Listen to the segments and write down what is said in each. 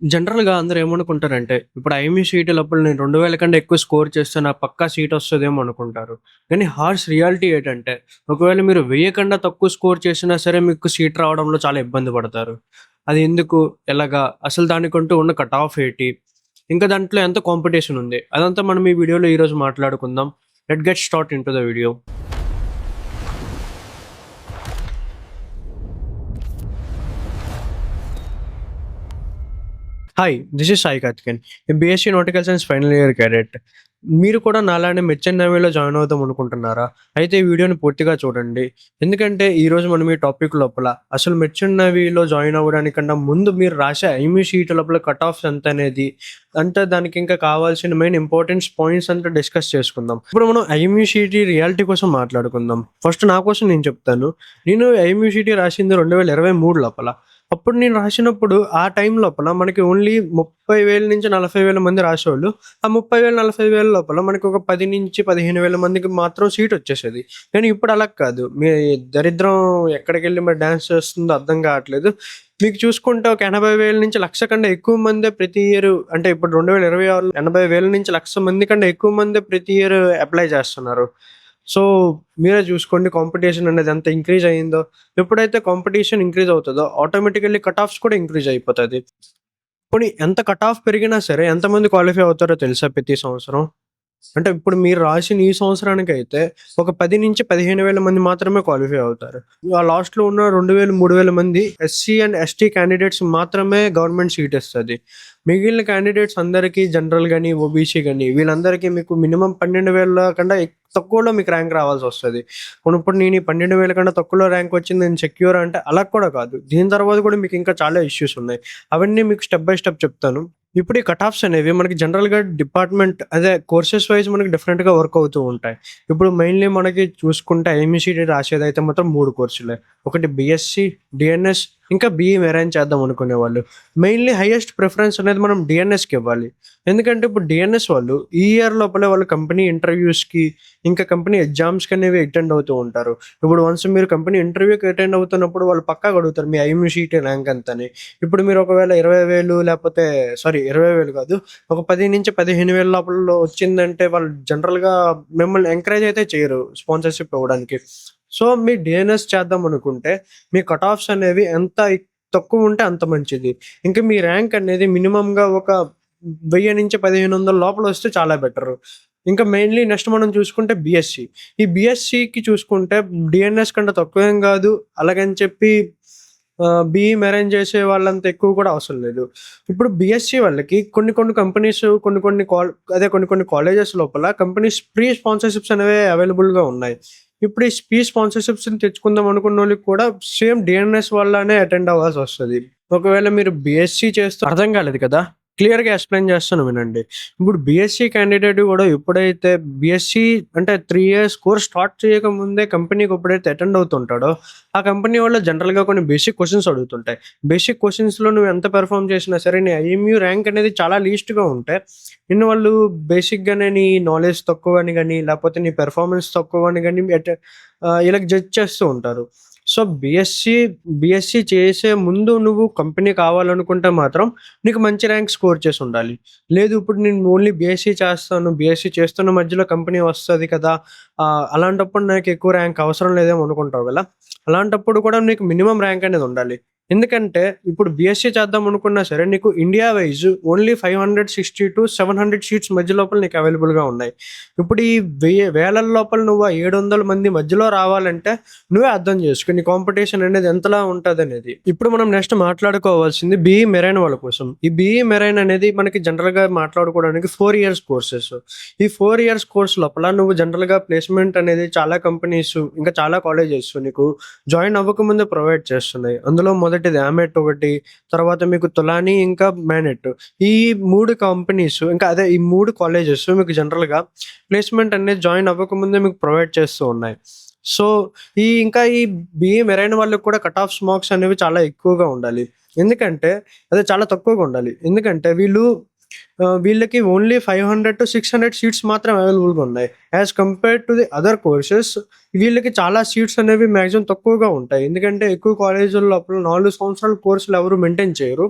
జనరల్‌గా అందరూ ఏమనుకుంటారంటే, ఇప్పుడు ఐఎంఈ సీటులప్పుడు నేను 2000 కన్నా ఎక్కువ స్కోర్ చేస్తే నాకు పక్కా సీటొస్తదేమో అనుకుంటారు. కానీ హార్ష్ రియాలిటీ ఏటంటే, ఒకవేళ మీరు 1000 కన్నా తక్కువ స్కోర్ చేసినా సరే మీకు సీట్ రావడంలో చాలా ఇబ్బంది పడతారు. అది ఎందుకు? ఎలాగా? అసలు దానికంటూ ఉన్న కట్ ఆఫ్ ఏటి? ఇంకా దాంట్లో ఎంత కాంపిటీషన్ ఉంది? అదంతా మనం ఈ వీడియోలో ఈరోజు మాట్లాడుకుందాం. Let get start into the video. Hi! This is Sai Karthikeyan. BSc nautical science final year cadet. మీరు కూడా నాలానే మెర్చెంట్ నేవీలో జాయిన్ అవుదాం అనుకుంటున్నారా? అయితే ఈ వీడియోని పూర్తిగా చూడండి. ఎందుకంటే ఈరోజు మనం ఈ టాపిక్ లోపల అసలు మెర్చెంట్ నేవీలో జాయిన్ అవ్వడానికన్నా ముందు మీరు రాసే ఐఎంఈ షీట్ లోపల కట్ ఆఫ్స్ ఎంతనేది, అంటే దానికి ఇంకా కావాల్సిన మెయిన్ ఇంపార్టెన్స్ పాయింట్స్ అంతా డిస్కస్ చేసుకుందాం. ఇప్పుడు మనం ఐఎంఈ షీట్ రియాలిటీ కోసం మాట్లాడుకుందాం. ఫస్ట్ నా కోసం నేను చెప్తాను. నేను ఐఎంఈ షీట్ రాసింది 2023 లోపల. అప్పుడు నేను రాసినప్పుడు ఆ టైం లోపల మనకి ఓన్లీ 30,000-40,000 మంది రాసేవాళ్ళు. ఆ 30,000, 40,000 లోపల మనకి ఒక 10,000-15,000 మందికి మాత్రం సీట్ వచ్చేసేది. కానీ ఇప్పుడు అలా కాదు. మీ దరిద్రం ఎక్కడికెళ్ళి మరి డాన్స్ చేస్తుందో అర్థం కావట్లేదు. మీకు చూసుకుంటే ఒక 80,000-1,00,000 కన్నా ఎక్కువ మందే ప్రతి ఇయర్, అంటే ఇప్పుడు 2026లో 80,000-1,00,000 మంది కన్నా ఎక్కువ మందే ప్రతి ఇయర్ అప్లై చేస్తున్నారు. సో, మీరే చూసుకోండి కాంపిటీషన్ అనేది ఎంత ఇంక్రీజ్ అయిందో. ఎప్పుడైతే కాంపిటీషన్ ఇంక్రీజ్ అవుతదో ఆటోమేటికల్లీ కట్ ఆఫ్స్ కూడా ఇంక్రీజ్ అయిపోతది. పోనీ ఎంత కట్ ఆఫ్ పెరిగినా సరే ఎంతమంది క్వాలిఫై అవుతారో తెలుసా ప్రతి సంవత్సరం? అంటే ఇప్పుడు మీరు రాసిన ఈ సంవత్సరానికైతే ఒక 10,000-15,000 మంది మాత్రమే క్వాలిఫై అవుతారు. ఆ లాస్ట్‌లో ఉన్న 2,000, 3,000 మంది ఎస్సీ అండ్ ఎస్టీ క్యాండిడేట్స్ మాత్రమే గవర్నమెంట్ సీట్ ఇస్తది. మిగిలిన క్యాండిడేట్స్ అందరికీ జనరల్ గాని, ఓబీసీ గాని వీళ్ళందరికీ మీకు మినిమమ్ 12,000 కన్నా తక్కువలో మీకు ర్యాంక్ రావాల్సొస్తది. ఇప్పుడు నేను ఈ 12,000 కన్నా తక్కువలో ర్యాంక్ వచ్చింది నేను సెక్యూర్ అంటే అలా కూడా కాదు. దీని తర్వాత కూడా మీకు ఇంకా చాలా ఇష్యూస్ ఉన్నాయి. అవన్నీ మీకు స్టెప్ బై స్టెప్ చెప్తాను. ఇప్పుడు ఈ కట్ ఆఫ్స్ అనేవి మనకి జనరల్‌గా డిపార్ట్‌మెంట్ అదే కోర్సెస్ వైస్ మనకి డిఫరెంట్‌గా వర్క్ అవుతూ ఉంటాయి. ఇప్పుడు మెయిన్‌లీ మనకి చూసుకుంటే ఐఎంఈసీటీ రాసేదైతే మాత్రం 3 కోర్సులే. ఒకటి బీఎస్సీ, డీఎన్ఎస్, ఇంకా బీఈ మెరైన్ చేద్దాం అనుకునేవాళ్ళు. మెయిన్‌లీ హైయెస్ట్ ప్రిఫరెన్స్ అనేది మనం డీఎన్ఎస్‌కి ఇవ్వాలి. ఎందుకంటే ఇప్పుడు డీఎన్ఎస్ వాళ్ళు ఈ ఇయర్ లోపలే వాళ్ళు కంపెనీ ఇంటర్వ్యూస్‌కి, ఇంకా కంపెనీ ఎగ్జామ్స్‌కి అనేవి అటెండ్ అవుతూ ఉంటారు. ఇప్పుడు వన్స్ మీరు కంపెనీ ఇంటర్వ్యూకి అటెండ్ అవుతున్నప్పుడు వాళ్ళు పక్కాగా అడుగుతారు మీ ఐఎంఈసీటీ ర్యాంక్ ఎంతని. ఇప్పుడు మీరు ఒకవేళ 20,000 లేపోతే 20,000 కాదు. ఒక 10,000-15,000 లోపల వచ్చిందంటే వాళ్ళు జనరల్‌గా మిమ్మల్ని ఎంకరేజ్ అయితే చేయరు స్పాన్సర్‌షిప్ ఇవ్వడానికి. సో, మీరు డీఎన్ఎస్ చేద్దాం అనుకుంటే మీ కట్ ఆఫ్స్ అనేవి ఎంత తక్కువ ఉంటే అంత మంచిది. ఇంకా మీ ర్యాంక్ అనేది మినిమమ్‌గా ఒక 1000-1,500 లోపల వస్తే చాలా బెటరు. ఇంకా మెయిన్‌లీ నెక్స్ట్ మనం చూసుకుంటే బీఎస్సీ. ఈ బీఎస్సీకి చూసుకుంటే డీఎన్ఎస్ కంటే తక్కువేం గాదు. అలాగని చెప్పి బీఈ మెరైన్ చేసే వాళ్ళంత ఎక్కువ కూడా అవసరం లేదు. ఇప్పుడు బీఎస్సీ వాళ్ళకి కొన్ని కంపెనీస్ కొన్ని కొన్ని కాలేజెస్ లోపల కంపెనీస్ ఫ్రీ స్పాన్సర్‌షిప్స్ అనేవి అవైలబుల్‌గా ఉన్నాయి. ఇప్పుడు ఈ ఫ్రీ స్పాన్సర్‌షిప్స్‌ని తెచ్చుకుందాం అనుకున్నోళ్ళకి కూడా సేమ్ డీఎన్ఎస్ వాళ్ళనే అటెండ్ అవ్వాల్సొస్తది. ఒకవేళ మీరు బీఎస్సీ చేస్తూ అర్థం కాలేదు కదా! క్లియర్‌గా ఎక్స్‌ప్లెయిన్ చేస్తాను వినండి. ఇప్పుడు బీఎస్సీ క్యాండిడేట్ కూడా ఎప్పుడైతే బీఎస్సీ అంటే 3 ఇయర్స్ కోర్స్ స్టార్ట్ చేయకముందే కంపెనీకి ఎప్పుడైతే అటెండ్ అవుతుంటాడో, ఆ కంపెనీ వాళ్ళు జనరల్‌గా కొన్ని బేసిక్ క్వెషన్స్ అడుగుతుంటాయి. బేసిక్ క్వెషన్స్‌లో నువ్వు ఎంత పెర్ఫార్మ్ చేసినా సరే నీ ఐఎంయూ ర్యాంక్ అనేది చాలా లీస్ట్‌గా ఉంటే, నిన్ను వాళ్ళు బేసిక్‌గానే నీ నాలెడ్జ్ తక్కువని గాని, లేకపోతే నీ పెర్ఫార్మన్స్ తక్కువని గాని ఇలాగ జడ్జ్ చేస్తూ ఉంటారు. సో, బీఎస్సీ చేసే ముందు నువ్వు కంపెనీ కావాలనుకుంటే మాత్రం నీకు మంచి ర్యాంక్ స్కోర్ చేసుండాలి. లేదు ఇప్పుడు నేను ఓన్లీ బీఎస్సీ చేస్తాను, బీఎస్సీ చేస్తున్న మధ్యలో కంపెనీ వస్తది కదా! అలాంటప్పుడు నాకు ఎక్కువ ర్యాంక్ అవసరం లేదేమో అనుకుంటావు కదా! అలాంటప్పుడు కూడా నీకు మినిమమ్ ర్యాంక్ అనేది ఉండాలి. ఎందుకంటే ఇప్పుడు బీఎస్సీ చేద్దాం అనుకున్నా సరే నీకు ఇండియా వైస్ ఓన్లీ 560-700 సీట్స్ మధ్య లోపల నీకు అవైలబుల్‌గా ఉన్నాయి. ఇప్పుడు ఈ వేలల లోపల నువ్వు ఆ 700 మంది మధ్యలో రావాలంటే నువ్వే అర్థం చేసుకో నీ కాంపిటీషన్ అనేది ఎంతలా ఉంటదనేది. ఇప్పుడు మనం నెక్స్ట్ మాట్లాడుకోవాల్సింది బీఈ మెరైన్ వాళ్ళ కోసం. ఈ బీఈ మెరైన్ అనేది మనకి జనరల్‌గా మాట్లాడుకోవడానికి 4 ఇయర్స్ కోర్సెస్. ఈ 4 ఇయర్స్ కోర్స్ లోపల నువ్వు జనరల్‌గా ప్లేస్‌మెంట్ అనేది చాలా కంపెనీస్, ఇంకా చాలా కాలేజెస్ నీకు జాయిన్ అవ్వకముందే ప్రొవైడ్ చేస్తున్నాయి. అందులో మొదటిది ఆమెట్ ఒకటి, తర్వాత మీకు తులాని, ఇంకా మానెట్. ఈ 3 కంపెనీస్ ఇంకా అదే ఈ 3 కాలేజెస్ మీకు జనరల్‌గా ప్లేస్‌మెంట్ అనేది జాయిన్ అవ్వకముందే మీకు ప్రొవైడ్ చేస్తూ ఉన్నాయి. సో, ఈ బీఈ మెరైన్ వాళ్ళకి కూడా కట్ ఆఫ్స్ మార్క్స్ అనేవి చాలా ఎక్కువగా ఉండాలి. ఎందుకంటే అదే చాలా తక్కువగా ఉండాలి. ఎందుకంటే వీళ్ళకి ఓన్లీ 500-600 సీట్స్ మాత్రమే అవైలబుల్‌గా ఉన్నాయి. As compared to the other courses వీళ్ళకి చాలా సీట్స్ అనేవి మాక్సిమం తక్కువగా ఉంటాయి. ఎందుకంటే ఎక్కువ కాలేజీల లోపల 4 సంవత్సరాల కోర్సులు ఎవరు మెయింటైన్ చేయరు.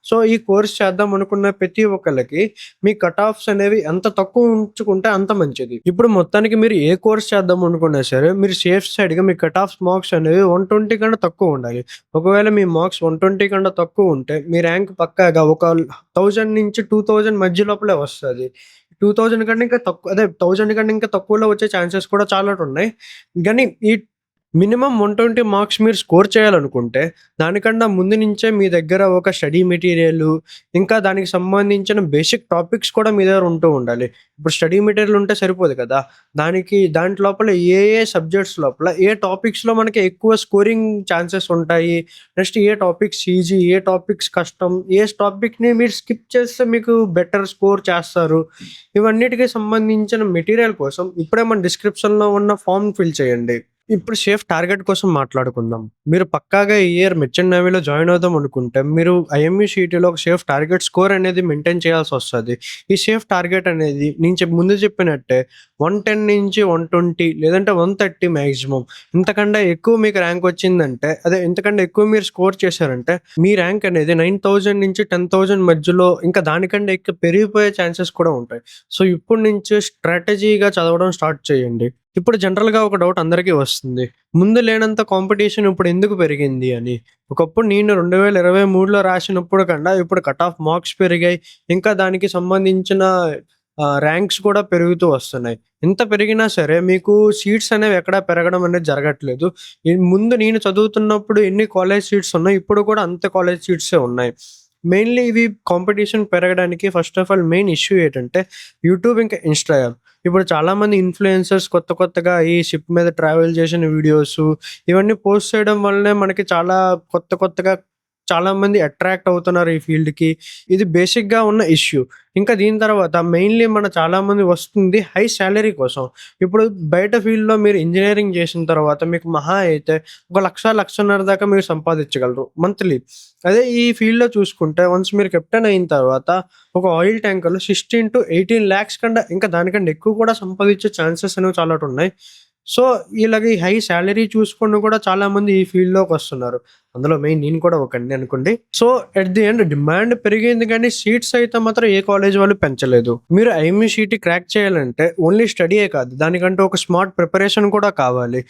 సో, ఈ కోర్స్ చేద్దాం అనుకున్న ప్రతి ఒక్కళ్ళకి మీ కట్ ఆఫ్స్ అనేవి ఎంత తక్కువ ఉంచుకుంటే అంత మంచిది. ఇప్పుడు మొత్తానికి మీరు ఏ కోర్స్ చేద్దాం అనుకున్నా సరే, మీరు సేఫ్ సైడ్‌గా మీ కట్ ఆఫ్ మార్క్స్ అనేవి 120 కన్నా తక్కువ ఉండాలి. ఒకవేళ మీ మార్క్స్ 120 కన్నా తక్కువ ఉంటే, మీ ర్యాంక్ పక్కాగా ఒక 1000 నుంచి 2000 మధ్య లోపలే వస్తది. 2000 కంటే ఇంకా తక్కువ, అదే 1000 కంటే ఇంకా తక్కువలో వచ్చే ఛాన్సెస్ కూడా చాలాటున్నాయి. గానీ ఈ మినిమమ్ 120 మార్క్స్ మీరు స్కోర్ చేయాలనుకుంటే, దానికన్నా ముందు నుంచే మీ దగ్గర ఒక స్టడీ మెటీరియలు, ఇంకా దానికి సంబంధించిన బేసిక్ టాపిక్స్ కూడా మీ దగ్గర ఉంటూ ఉండాలి. ఇప్పుడు స్టడీ మెటీరియల్ ఉంటే సరిపోదు కదా! దాంట్ లోపల ఏ ఏ సబ్జెక్ట్స్ లోపల ఏ టాపిక్స్‌లో మనకి ఎక్కువ స్కోరింగ్ ఛాన్సెస్ ఉంటాయి. నెక్స్ట్ ఏ టాపిక్స్ ఈజీ, ఏ టాపిక్స్ కష్టం, ఏ టాపిక్‌ని మీరు స్కిప్ చేస్తే మీకు బెటర్ స్కోర్ చేస్తారు. ఇవన్నిటికి సంబంధించిన మెటీరియల్ కోసం ఇప్పుడే మన డిస్క్రిప్షన్‌లో ఉన్న ఫార్మ్ ఫిల్ చేయండి. ఇప్పుడు సేఫ్ టార్గెట్ కోసం మాట్లాడుకుందాం. మీరు పక్కాగా ఈ ఇయర్ మెర్చెంట్ నేవీలో జాయిన్ అవుదాం అనుకుంటే, మీరు ఐఎంఈ సీఈటీలో ఒక సేఫ్ టార్గెట్ స్కోర్ అనేది మెయింటైన్ చేయాల్సొస్తది. ఈ సేఫ్ టార్గెట్ అనేది నేను ముందు చెప్పినట్టే 110 నుంచి 120 లేదంటే 130 మాక్సిమం. ఇంతకన్నా ఎక్కువ మీకు ర్యాంక్ వచ్చిందంటే, అదే ఇంతకన్నా ఎక్కువ మీరు స్కోర్ చేశారంటే, మీ ర్యాంక్ అనేది 9000 నుంచి 10,000 మధ్యలో, ఇంకా దానికంటే ఎక్కువ పెరిగిపోయే ఛాన్సెస్ కూడా ఉంటాయి. సో, ఇప్పటి నుంచే స్ట్రాటజీగా చదవడం స్టార్ట్ చేయండి. ఇప్పుడు జనరల్‌గా ఒక డౌట్ అందరికీ వస్తుంది. ముందు లేనంత కాంపిటీషన్ ఇప్పుడు ఎందుకు పెరిగింది అని. ఒకప్పుడు నేను 2023లో రాసినప్పుడు కన్నా ఇప్పుడు కట్ ఆఫ్ మార్క్స్ పెరిగాయి. ఇంకా దానికి సంబంధించిన ర్యాంక్స్ కూడా పెరుగుతూ వస్తున్నాయి. ఎంత పెరిగినా సరే మీకు సీట్స్ అనేవి ఎక్కడా పెరగడం అనేది జరగట్లేదు. ముందు నేను చదువుతున్నప్పుడు ఎన్ని కాలేజ్ సీట్స్ ఉన్నాయో ఇప్పుడు కూడా అంతే కాలేజ్ సీట్సే ఉన్నాయి. మెయిన్‌లీ ఇవి కాంపిటీషన్ పెరగడానికి first of all main issue ఏంటంటే యూట్యూబ్ ఇంకా ఇన్‌స్టాగ్రామ్. ఇప్పుడు చాలామంది ఇన్‌ఫ్లుయెన్సర్స్ కొత్తగా ఈ షిప్ మీద ట్రావెల్ చేసిన వీడియోసు ఇవన్నీ పోస్ట్ చేయడం వల్లనే మనకి చాలా కొత్తగా చాలామంది అట్రాక్ట్ అవుతున్నారు ఈ ఫీల్డ్‌కి. ఇది బేసిక్‌గా ఉన్న ఇష్యూ. ఇంకా దీని తర్వాత మెయిన్‌లీ చాలామంది వస్తుంది హై సాలరీ కోసం. ఇప్పుడు బయట ఫీల్డ్‌లో మీరు ఇంజినీరింగ్ చేసిన తర్వాత మీకు మహా అయితే ఒక 1,00,000, 1,50,000 దాకా మీరు సంపాదించగలరు మంత్లీ. అదే ఈ ఫీల్డ్‌లో చూసుకుంటే వన్స్ మీరు కెప్టెన్ అయిన తర్వాత ఒక ఆయిల్ ట్యాంకర్‌లో 16-18 లాక్స్ కన్నా ఇంకా దానికన్నా ఎక్కువ కూడా సంపాదించే ఛాన్సెస్ అనేవి చాలాటున్నాయి. సో, ఇలాగ ఈ హై సాలరీ చూసుకొని కూడా చాలామంది ఈ ఫీల్డ్‌లోకొస్తున్నారు. అందులో మెయిన్ నేను కూడా ఒకడిని అనుకోండి. So, at the end demand పెరిగింది గానీ సీట్స్ అయితే మాత్రం ఏ కాలేజ్ వాళ్ళు పెంచలేదు. మీరు ఐఎంఈ సీఈటీ క్రాక్ చేయాలంటే ఓన్లీ స్టడీయే కాదు, దానికంటూ ఒక స్మార్ట్ ప్రిపరేషన్ కూడా కావాలి.